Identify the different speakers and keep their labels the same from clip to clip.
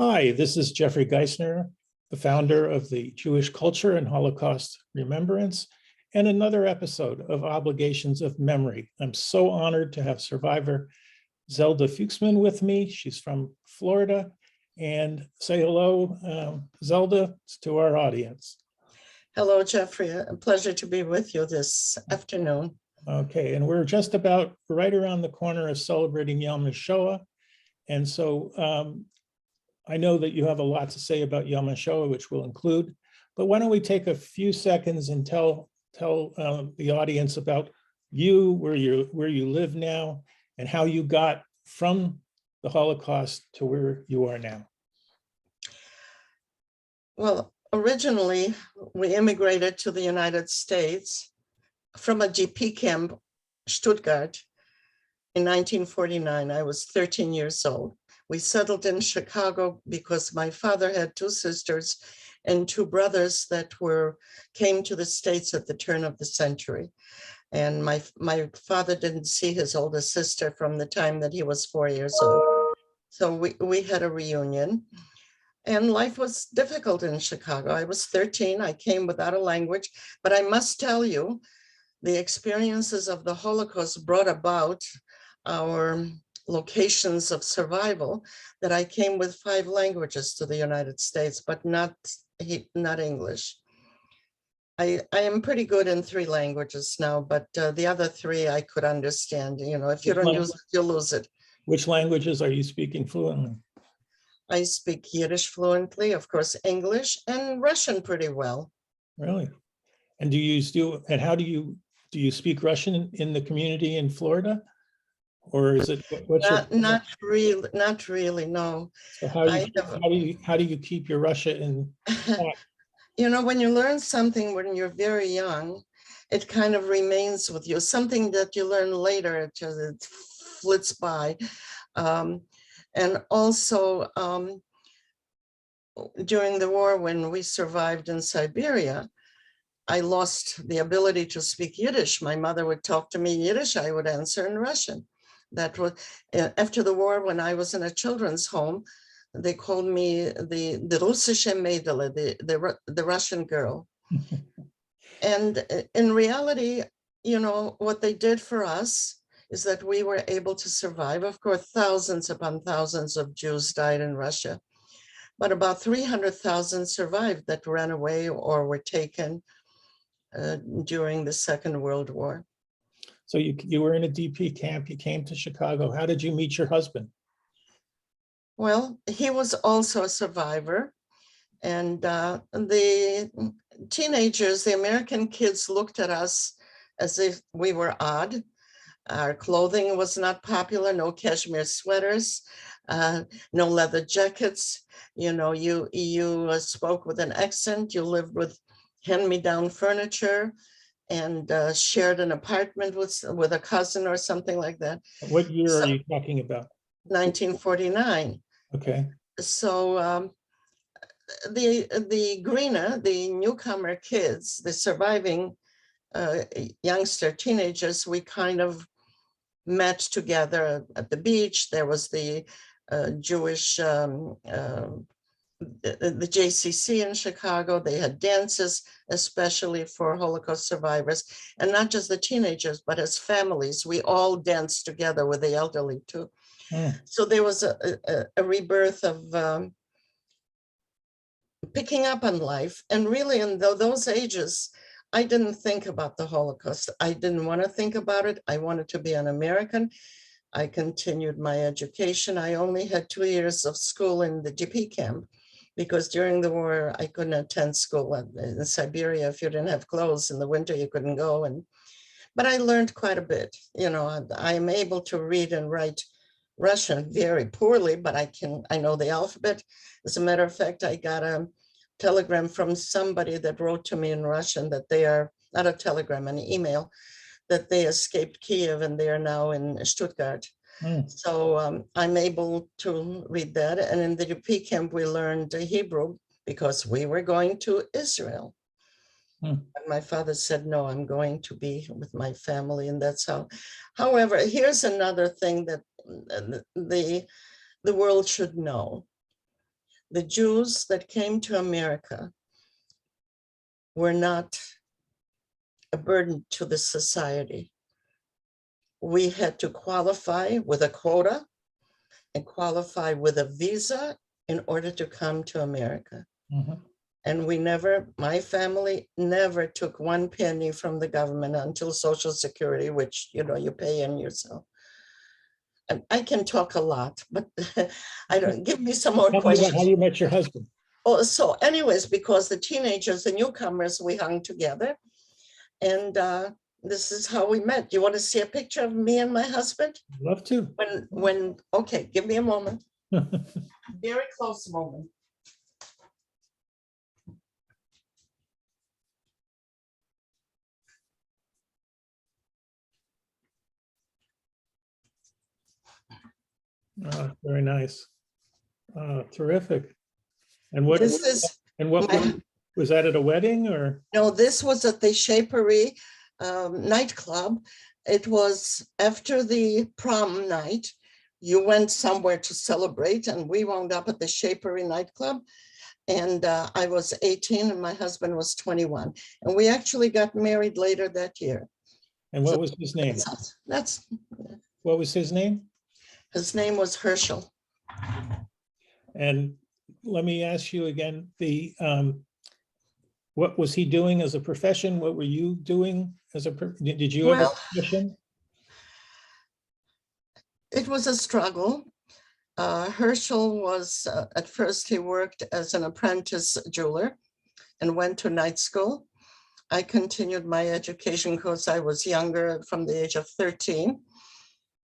Speaker 1: Hi, this is Jeffrey Geisner, the founder of the Jewish Culture and Holocaust Remembrance, and another episode of Obligations of Memory. I'm so honored to have survivor Zelda Fuksman with me. She's from Florida. And say hello, Zelda, to our audience.
Speaker 2: Hello, Jeffrey. A pleasure to be with you this afternoon.
Speaker 1: Okay, and we're just about right around the corner of celebrating Yom HaShoah. And so I know that you have a lot to say about Yom HaShoah, which we'll include, but why don't we take a few seconds and tell the audience about you, where you live now, and how you got from the Holocaust to where you are now.
Speaker 2: Well, originally, we immigrated to the United States from a GP camp, Stuttgart, in 1949. I was 13 years old. We settled in Chicago because my father had two sisters and two brothers that came to the States at the turn of the century. And my father didn't see his older sister from the time that he was 4 years old. So we had a reunion. And life was difficult in Chicago. I was 13. I came without a language. But I must tell you, the experiences of the Holocaust brought about our locations of survival, that I came with 5 languages to the United States, but not English. I am pretty good in 3 languages now, but the other 3 I could understand. You know, if you don't use it, you lose it.
Speaker 1: Which languages are you speaking fluently?
Speaker 2: I speak Yiddish fluently, of course, English and Russian pretty well.
Speaker 1: Really? And how do you speak Russian in the community in Florida? Or is it
Speaker 2: not really, no.
Speaker 1: So how do you keep your Russia in?
Speaker 2: You know, when you learn something when you're very young, it kind of remains with you. Something that you learn later, it flits by. And also during the war, when we survived in Siberia, I lost the ability to speak Yiddish. My mother would talk to me in Yiddish, I would answer in Russian. That was after the war, when I was in a children's home, they called me the Russische Mädel, the Russian girl. And in reality, you know, what they did for us is that we were able to survive. Of course, thousands upon thousands of Jews died in Russia, but about 300,000 survived that ran away or were taken during the Second World War.
Speaker 1: So you were in a DP camp, you came to Chicago. How did you meet your husband?
Speaker 2: Well, he was also a survivor. And the teenagers, the American kids, looked at us as if we were odd. Our clothing was not popular, no cashmere sweaters, no leather jackets. You know, you spoke with an accent, you lived with hand-me-down furniture, and shared an apartment with a cousin or something like that.
Speaker 1: What year are you talking about?
Speaker 2: 1949.
Speaker 1: Okay.
Speaker 2: So the Greener, the newcomer kids, the surviving youngster teenagers, we kind of met together at the beach. There was the Jewish, the JCC in Chicago. They had dances, especially for Holocaust survivors, and not just the teenagers, but as families. We all danced together with the elderly too. So there was a rebirth of picking up on life. And really in those ages, I didn't think about the Holocaust. I didn't want to think about it. I wanted to be an American. I continued my education. I only had 2 years of school in the GP camp because during the war, I couldn't attend school in Siberia. If you didn't have clothes in the winter, you couldn't go. But I learned quite a bit. You know, I am able to read and write Russian very poorly, but I know the alphabet. As a matter of fact, I got a telegram from somebody that wrote to me in Russian that they are, not a telegram, an email, that they escaped Kiev and they are now in Stuttgart. So I'm able to read that. And in the UP camp, we learned Hebrew because we were going to Israel. And my father said, no, I'm going to be with my family. And that's how. However, here's another thing that the world should know. the Jews that came to America were not a burden to the society. We had to qualify with a quota and qualify with a visa in order to come to America.
Speaker 1: Mhm.
Speaker 2: And we never, my family never took one penny from the government until Social Security, which, you know, you pay in yourself. And I can talk a lot, but I don't, give me some more
Speaker 1: Tell me about how
Speaker 2: questions.
Speaker 1: you met your husband.
Speaker 2: Oh, so anyways, because the teenagers, the newcomers, we hung together. And this is how we met. You want to see a picture of me and my husband?
Speaker 1: Love to.
Speaker 2: Okay, give me a moment. Very close moment.
Speaker 1: Very nice. Terrific. And what
Speaker 2: This is my,
Speaker 1: was that at a wedding or?
Speaker 2: no, this was at the Shapery nightclub. It was after the prom night. You went somewhere to celebrate, and we wound up at the Shapery nightclub. And I was 18 and my husband was 21. And we actually got married later that year.
Speaker 1: And what was his name? What was his name?
Speaker 2: His name was Herschel.
Speaker 1: And let me ask you again, what was he doing as a profession? What were you doing as a, did you have a profession?
Speaker 2: It was a struggle. Herschel was, at first he worked as an apprentice jeweler and went to night school. I continued my education because I was younger, from the age of 13.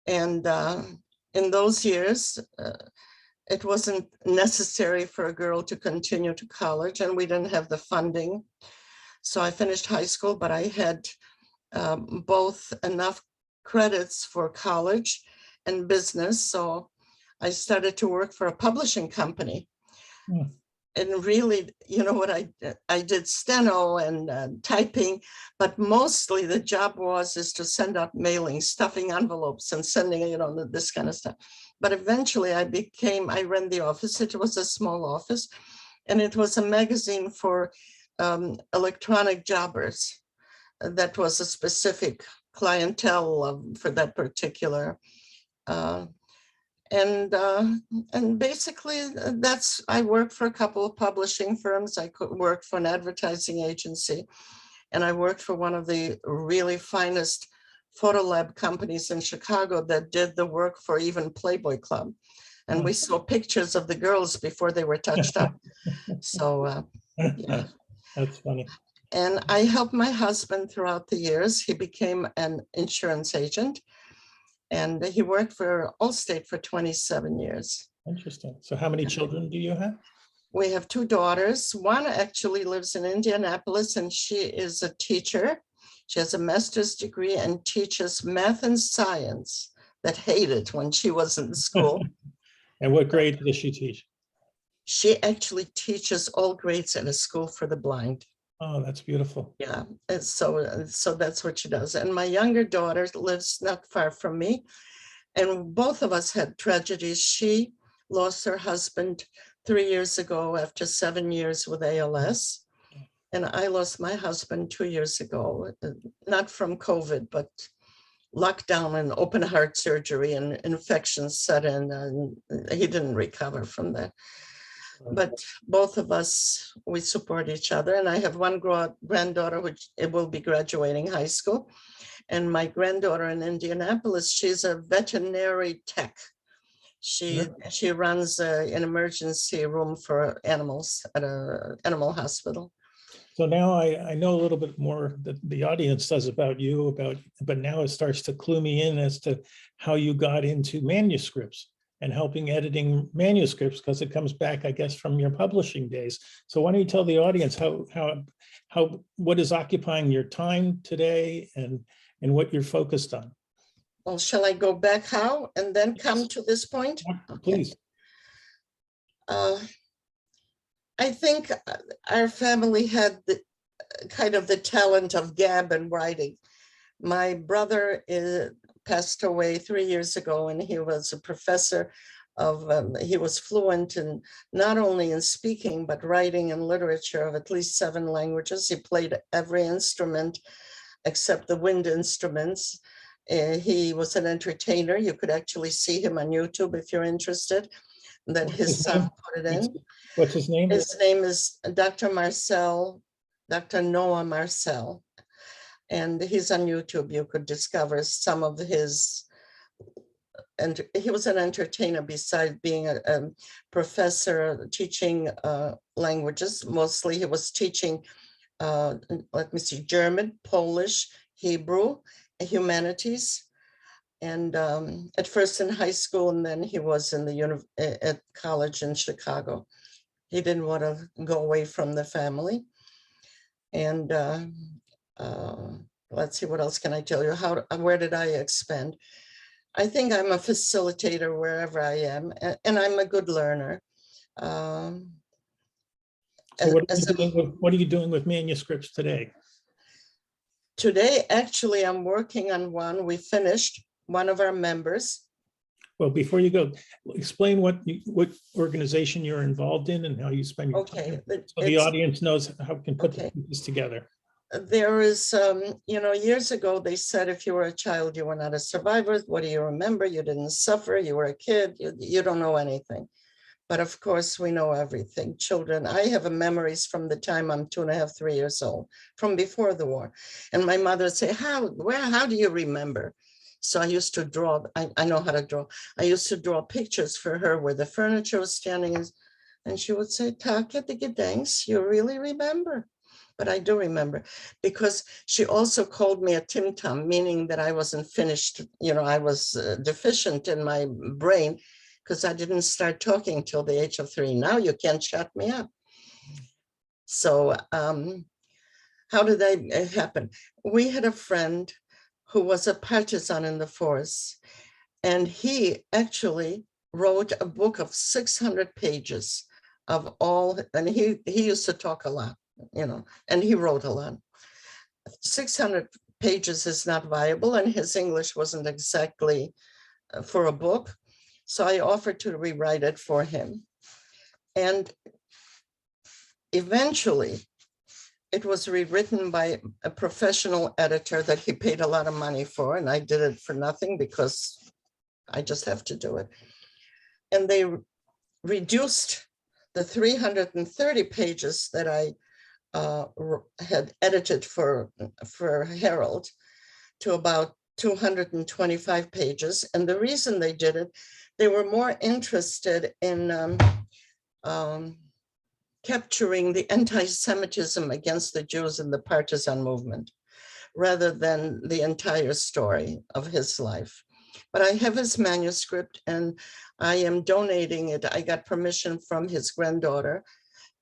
Speaker 2: And in those years, it wasn't necessary for a girl to continue to college, and we didn't have the funding. So I finished high school, but I had both enough credits for college and business. So I started to work for a publishing company.
Speaker 1: Hmm.
Speaker 2: And really, you know what, I did steno and typing, but mostly the job is to send out mailings, stuffing envelopes and sending, you know, this kind of stuff. But eventually I ran the office. It was a small office, and it was a magazine for electronic jobbers. That was a specific clientele for that particular and basically I worked for a couple of publishing firms. I could work for an advertising agency, and I worked for one of the really finest photo lab companies in Chicago that did the work for even Playboy Club. And we saw pictures of the girls before they were touched up. So yeah.
Speaker 1: That's funny.
Speaker 2: And I helped my husband throughout the years. He became an insurance agent. And he worked for Allstate for 27 years.
Speaker 1: Interesting. So how many children do you have?
Speaker 2: We have two daughters. One actually lives in Indianapolis, and she is a teacher. She has a master's degree and teaches math and science that hated when she was in school.
Speaker 1: And what grade does she teach?
Speaker 2: She actually teaches all grades at a school for the blind.
Speaker 1: Oh, that's beautiful.
Speaker 2: Yeah, and so that's what she does. And my younger daughter lives not far from me, and both of us had tragedies. She lost her husband 3 years ago after 7 years with ALS, and I lost my husband 2 years ago, not from COVID, but lockdown and open heart surgery, and infections set in, and he didn't recover from that. But both of us, we support each other. And I have one granddaughter, which it will be graduating high school. And my granddaughter in Indianapolis, she's a veterinary tech. She runs an emergency room for animals at an animal hospital.
Speaker 1: So now I know a little bit more that the audience does about you, but now it starts to clue me in as to how you got into manuscripts and helping editing manuscripts, because it comes back, I guess, from your publishing days. So why don't you tell the audience what is occupying your time today and what you're focused on?
Speaker 2: Well, shall I go back how and then come to this point?
Speaker 1: Please.
Speaker 2: I think our family had kind of the talent of gab and writing. My brother passed away 3 years ago, and he was a professor he was fluent in not only in speaking, but writing and literature of at least 7 languages. He played every instrument except the wind instruments. He was an entertainer. You could actually see him on YouTube if you're interested, that his son put it in.
Speaker 1: What's his name?
Speaker 2: His name is Dr. Noah Marcel. And he's on YouTube. You could discover some of his, and he was an entertainer besides being a professor teaching languages. Mostly he was teaching, let me see, German, Polish, Hebrew, humanities. And at first in high school, and then he was in the at college in Chicago. He didn't want to go away from the family. And let's see, what else can I tell you? Where did I expand? I think I'm a facilitator wherever I am, and I'm a good learner.
Speaker 1: So what are you doing with manuscripts today?
Speaker 2: Today, actually, I'm working on one. We finished one of our members.
Speaker 1: Well, before you go, explain what organization you're involved in and how you spend your time. So the audience knows how we can put the pieces together.
Speaker 2: There is, years ago, they said if you were a child, you were not a survivor. What do you remember? You didn't suffer. You were a kid. You don't know anything. But of course, we know everything. Children, I have memories from the time I'm 2.5, 3 years old, from before the war. And my mother would say, how do you remember? So I used to draw, I know how to draw. I used to draw pictures for her where the furniture was standing. And she would say, thanks, you really remember. But I do remember, because she also called me a Tim Tam, meaning that I wasn't finished. I was deficient in my brain because I didn't start talking till the age of 3. Now you can't shut me up. So how did that happen? We had a friend who was a partisan in the force, and he actually wrote a book of 600 pages of all, and he used to talk a lot, and he wrote a lot. 600 pages is not viable, and his English wasn't exactly for a book. So I offered to rewrite it for him. And eventually, it was rewritten by a professional editor that he paid a lot of money for, and I did it for nothing because I just have to do it. And they reduced the 330 pages that I had edited for Herald to about 225 pages. And the reason they did it, they were more interested in capturing the anti-Semitism against the Jews in the partisan movement, rather than the entire story of his life. But I have his manuscript, and I am donating it. I got permission from his granddaughter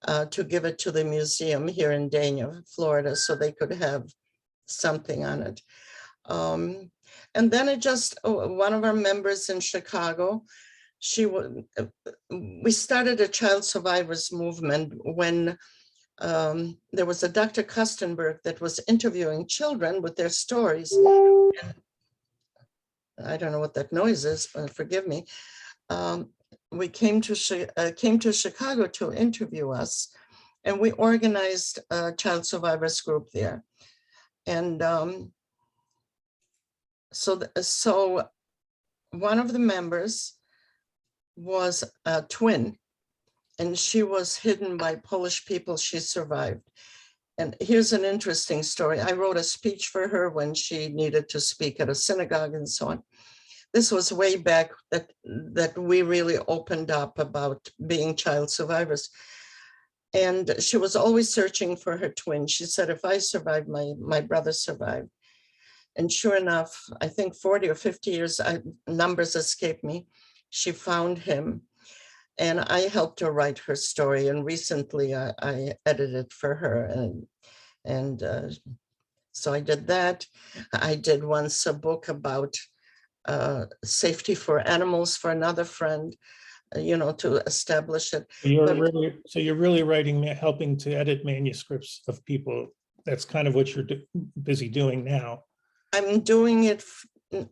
Speaker 2: to give it to the museum here in Dania, Florida, so they could have something on it. And then one of our members in Chicago, we started a child survivors movement when there was a Dr. Kustenberg that was interviewing children with their stories. And I don't know what that noise is, but forgive me. We came to Chicago to interview us, and we organized a child survivors group there. And so one of the members was a twin, and she was hidden by Polish people. She survived. And here's an interesting story. I wrote a speech for her when she needed to speak at a synagogue and so on. This was way back that we really opened up about being child survivors. And she was always searching for her twin. She said, if I survived, my brother survived. And sure enough, I think 40 or 50 years, numbers escape me, she found him. And I helped her write her story. And recently I edited for her. And so I did that. I did once a book about safety for animals for another friend, to establish it.
Speaker 1: So you're really writing, helping to edit manuscripts of people. That's kind of what you're busy doing now.
Speaker 2: I'm doing it.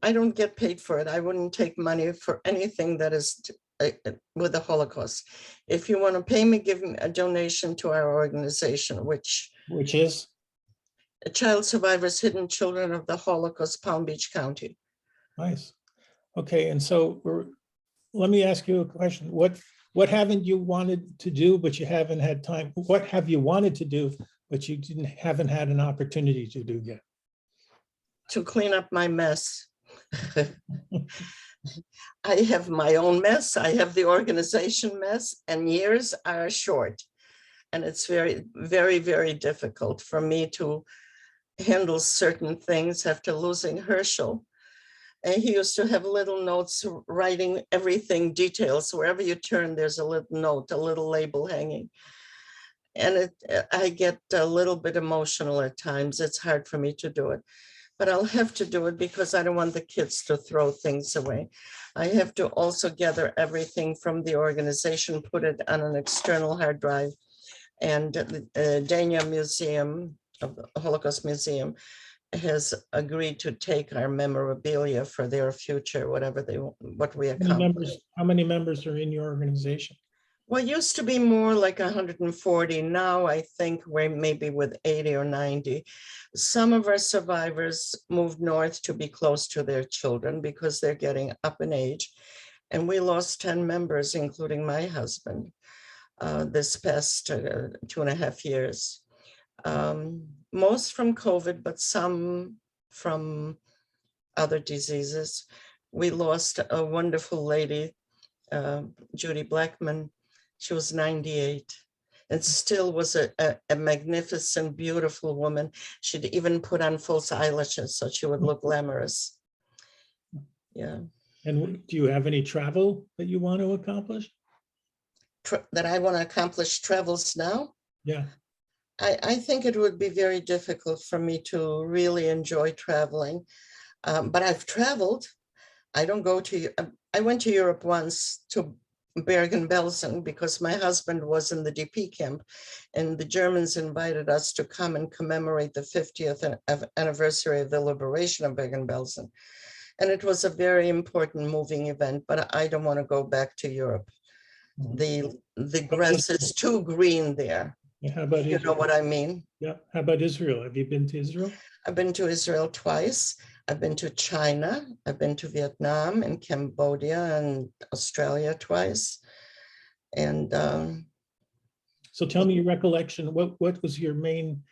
Speaker 2: I don't get paid for it. I wouldn't take money for anything that is with the Holocaust. If you want to pay me, give me a donation to our organization, which
Speaker 1: is?
Speaker 2: Child Survivors Hidden Children of the Holocaust, Palm Beach County.
Speaker 1: Nice. Okay, and so let me ask you a question. What haven't you wanted to do, but you haven't had time? What have you wanted to do, but you haven't had an opportunity to do yet?
Speaker 2: To clean up my mess. I have my own mess. I have the organization mess, and years are short. And it's very, very, very difficult for me to handle certain things after losing Herschel. And he used to have little notes writing everything, details. Wherever you turn, there's a little note, a little label hanging. And I get a little bit emotional at times. It's hard for me to do it. But I'll have to do it because I don't want the kids to throw things away. I have to also gather everything from the organization, put it on an external hard drive. And the Dania Museum, of the Holocaust Museum, has agreed to take our memorabilia for their future, whatever what we accomplish.
Speaker 1: How many members are in your organization?
Speaker 2: Well, it used to be more like 140. Now I think we're maybe with 80 or 90. Some of our survivors moved north to be close to their children because they're getting up in age. And we lost 10 members, including my husband, this past 2.5 years. Most from COVID, but some from other diseases. We lost a wonderful lady, Judy Blackman. She was 98 and still was a magnificent, beautiful woman. She'd even put on false eyelashes so she would look glamorous. Yeah.
Speaker 1: And do you have any travel that you want to accomplish?
Speaker 2: That I want to accomplish travels now?
Speaker 1: Yeah.
Speaker 2: I think it would be very difficult for me to really enjoy traveling, but I've traveled. I don't go to, I went to Europe once to Bergen-Belsen because my husband was in the DP camp and the Germans invited us to come and commemorate the 50th anniversary of the liberation of Bergen-Belsen. And it was a very important moving event, but I don't want to go back to Europe. The grass is too green there.
Speaker 1: Yeah, how about
Speaker 2: you
Speaker 1: Israel?
Speaker 2: know what I mean?
Speaker 1: Yeah. How about Israel? Have you been to Israel?
Speaker 2: I've been to Israel twice. I've been to China. I've been to Vietnam and Cambodia and Australia twice. And
Speaker 1: so tell me your recollection. What was your main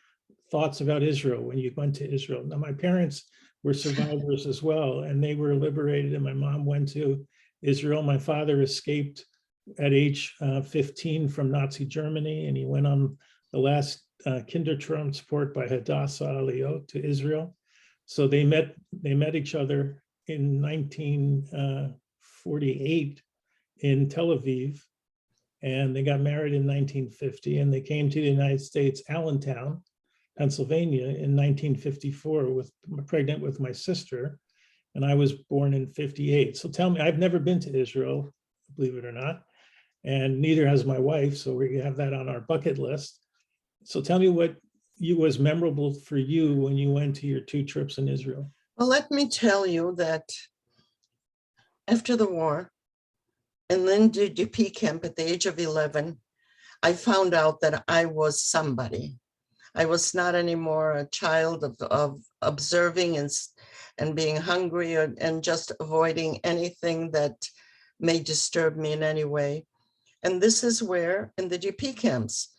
Speaker 1: thoughts about Israel when you went to Israel? Now, my parents were survivors as well, and they were liberated, and my mom went to Israel. My father escaped at age 15 from Nazi Germany, and he went on the last Kindertransport by Hadassah Aliyot to Israel. So they met each other in 1948 in Tel Aviv, and they got married in 1950, and they came to the United States, Allentown, Pennsylvania, in 1954, pregnant with my sister, and I was born in 58. So tell me, I've never been to Israel, believe it or not, and neither has my wife, so we have that on our bucket list. So tell me what was memorable for you when you went to your 2 trips in Israel.
Speaker 2: Well, let me tell you that after the war, and then the DP camp at the age of 11, I found out that I was somebody. I was not anymore a child of observing and being hungry and just avoiding anything that may disturb me in any way. And this is where, in the DP camps,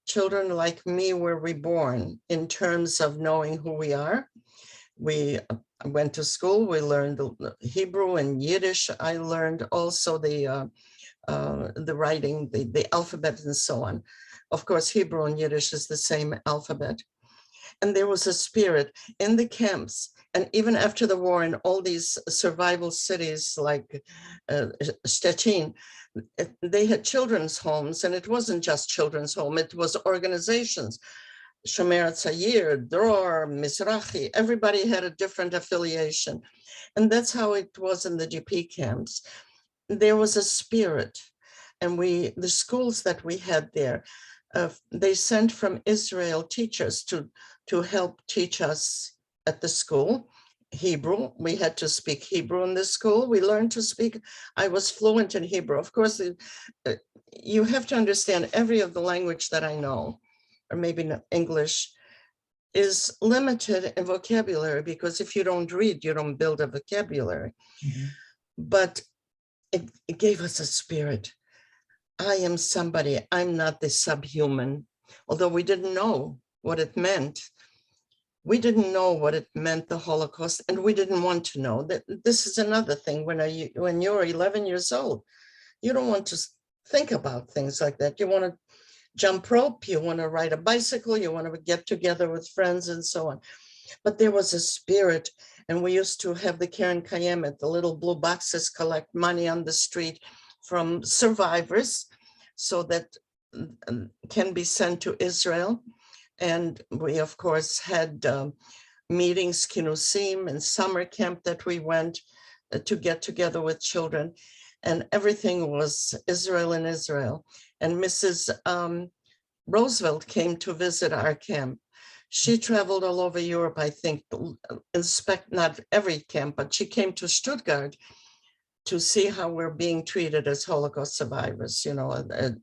Speaker 2: children like me were reborn in terms of knowing who we are. We went to school, we learned Hebrew and Yiddish. I learned also the writing, the alphabet and so on. Of course, Hebrew and Yiddish is the same alphabet. And there was a spirit in the camps. And even after the war in all these survival cities like Stettin, they had children's homes, and it wasn't just children's home, it was organizations. Shomer Tzayir, Dror, Mizrahi, everybody had a different affiliation. And that's how it was in the DP camps. There was a spirit, and the schools that we had there, they sent from Israel teachers to help teach us at the school. Hebrew. We had to speak Hebrew in this school. We learned to speak. I was fluent in Hebrew. Of course, you have to understand every of the language that I know, or maybe not English, is limited in vocabulary, because if you don't read, you don't build a vocabulary.
Speaker 1: Mhm.
Speaker 2: But it gave us a spirit. I am somebody, I'm not the subhuman, although we didn't know what it meant. We didn't know what it meant, the Holocaust, and we didn't want to know. That this is another thing. When you're 11 years old, you don't want to think about things like that. You want to jump rope, you want to ride a bicycle, you want to get together with friends and so on. But there was a spirit, and we used to have the Karen Kayemet, the little blue boxes, collect money on the street from survivors so that can be sent to Israel. And we, of course, had meetings, kinusim, and summer camp that we went to get together with children. And everything was Israel in Israel. And Mrs. Roosevelt came to visit our camp. She traveled all over Europe, I think, inspect not every camp, but she came to Stuttgart to see how we're being treated as Holocaust survivors, you know,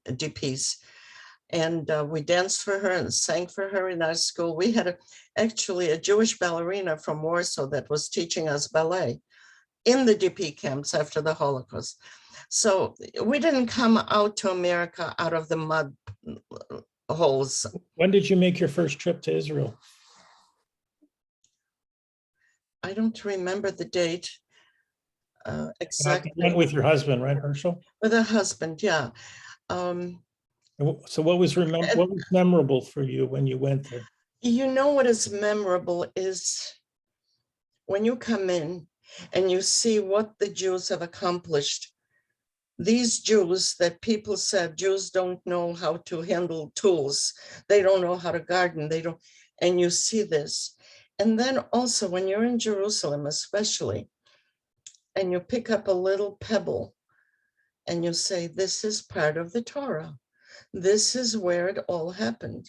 Speaker 2: DPs. And we danced for her and sang for her in our school. We had actually a Jewish ballerina from Warsaw that was teaching us ballet in the DP camps after the Holocaust. So we didn't come out to America out of the mud holes.
Speaker 1: When did you make your first trip to Israel?
Speaker 2: I don't remember the date exactly.
Speaker 1: You went with your husband, right, Herschel?
Speaker 2: With a husband, yeah.
Speaker 1: So what was memorable for you when you went there?
Speaker 2: You know what is memorable is when you come in and you see what the Jews have accomplished. These Jews that people said Jews don't know how to handle tools, they don't know how to garden, they don't, and you see this. And then also when you're in Jerusalem, especially, and you pick up a little pebble and you say, this is part of the Torah. This is where it all happened.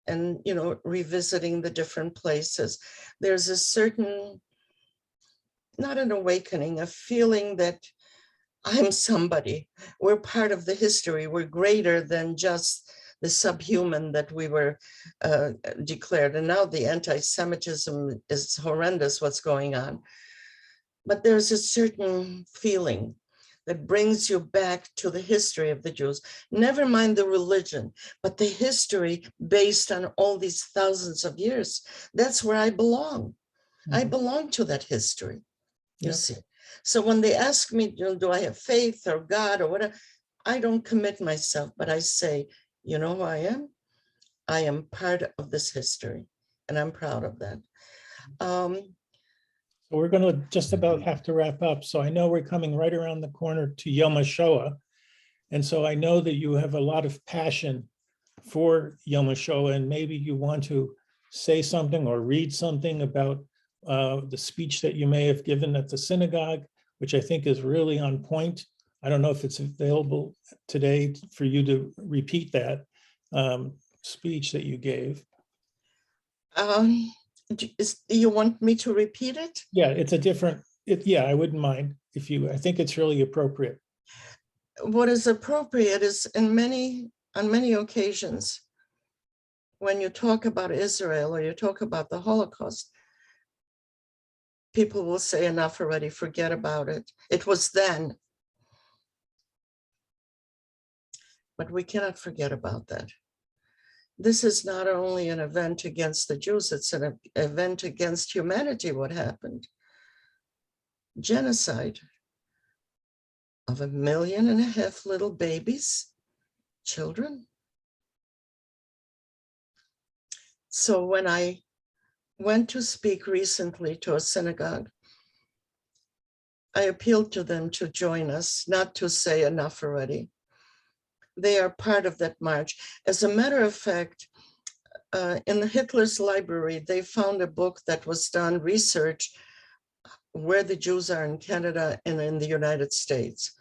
Speaker 2: And, you know, revisiting the different places, there's a certain, not an awakening, a feeling that I'm somebody. We're part of the history. We're greater than just the subhuman that we were declared. And now the anti-Semitism is horrendous, what's going on. But there's a certain feeling that brings you back to the history of the Jews. Never mind the religion, but the history based on all these thousands of years. That's where I belong. Mm-hmm. I belong to that history, you see. So when they ask me, you know, do I have faith or God or whatever, I don't commit myself, but I say, you know who I am? I am part of this history, and I'm proud of that.
Speaker 1: So we're going to just about have to wrap up. So I know we're coming right around the corner to Yom HaShoah. And so I know that you have a lot of passion for Yom HaShoah, and maybe you want to say something or read something about the speech that you may have given at the synagogue, which I think is really on point. I don't know if it's available today for you to repeat that speech that you gave.
Speaker 2: You want me to repeat it?
Speaker 1: Yeah, it's a different, yeah, I wouldn't mind if you, I think it's really appropriate.
Speaker 2: What is appropriate is on many occasions, when you talk about Israel or you talk about the Holocaust, people will say enough already, forget about it. It was then. But we cannot forget about that. This is not only an event against the Jews, it's an event against humanity, what happened. Genocide of 1.5 million little babies, children. So when I went to speak recently to a synagogue, I appealed to them to join us, not to say enough already. They are part of that march. As a matter of fact, in the Hitler's library, they found a book that was done, research, where the Jews are in Canada and in the United States.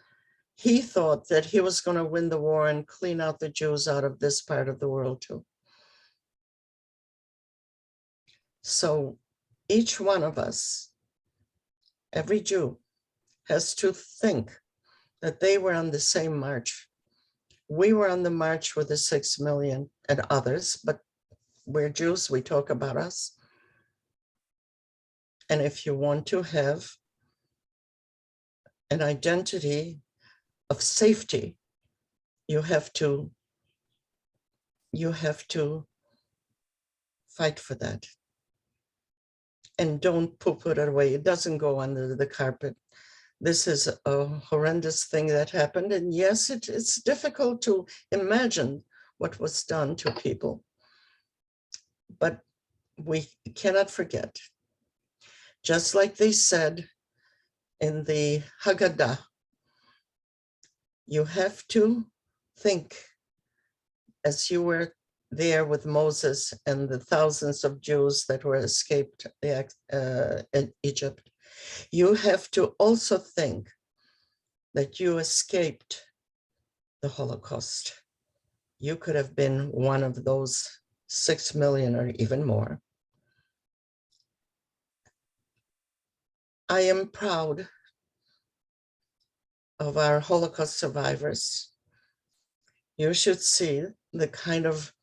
Speaker 2: He thought that he was going to win the war and clean out the Jews out of this part of the world too. So each one of us, every Jew, has to think that they were on the same march. We were on the march with the 6 million and others, but we're Jews, we talk about us. And if you want to have an identity of safety, you have to fight for that. And don't poo-poo it away. It doesn't go under the carpet. This is a horrendous thing that happened. And yes, it's difficult to imagine what was done to people. But we cannot forget. Just like they said in the Haggadah, you have to think, as you were there with Moses and the thousands of Jews that were escaped in Egypt, you have to also think that you escaped the Holocaust. You could have been one of those 6 million or even more. I am proud of our Holocaust survivors. You should see the kind of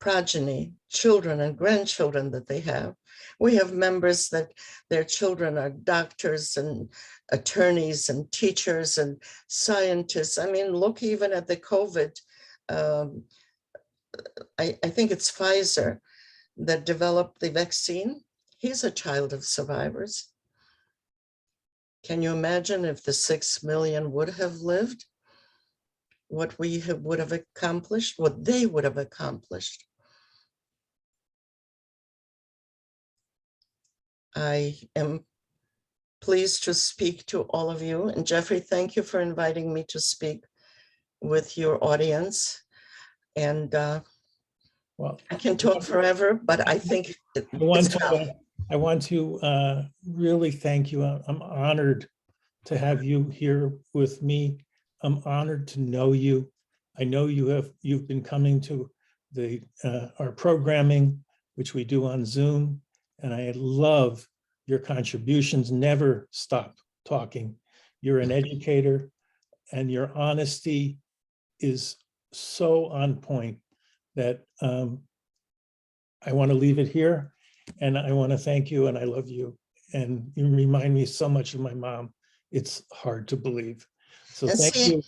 Speaker 2: progeny, children and grandchildren that they have. We have members that their children are doctors and attorneys and teachers and scientists. I mean, look even at the COVID. I think it's Pfizer that developed the vaccine. He's a child of survivors. Can you imagine if the 6 million would have lived? What we would have accomplished, what they would have accomplished. I am pleased to speak to all of you. And Jeffrey, thank you for inviting me to speak with your audience. And
Speaker 1: Well,
Speaker 2: I can talk forever, but I think
Speaker 1: I want to really thank you. I'm honored to have you here with me. I'm honored to know you. I know you've been coming to our programming, which we do on Zoom, and I love your contributions. Never stop talking. You're an educator, and your honesty is so on point that I want to leave it here. And I want to thank you, and I love you. And you remind me so much of my mom. It's hard to believe. So
Speaker 2: and
Speaker 1: thank
Speaker 2: see,
Speaker 1: you.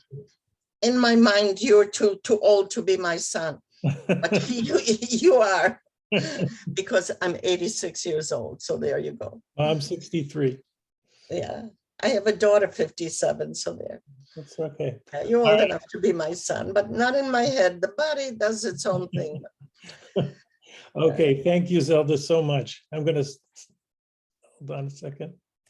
Speaker 2: In my mind, you're too old to be my son, but you are, because I'm 86 years old. So there you go.
Speaker 1: I'm 63.
Speaker 2: Yeah, I have a daughter, 57. So there.
Speaker 1: That's okay.
Speaker 2: You're
Speaker 1: All
Speaker 2: old
Speaker 1: right.
Speaker 2: enough to be my son, but not in my head. The body does its own thing.
Speaker 1: Okay, thank you, Zelda, so much. I'm going to hold on a second.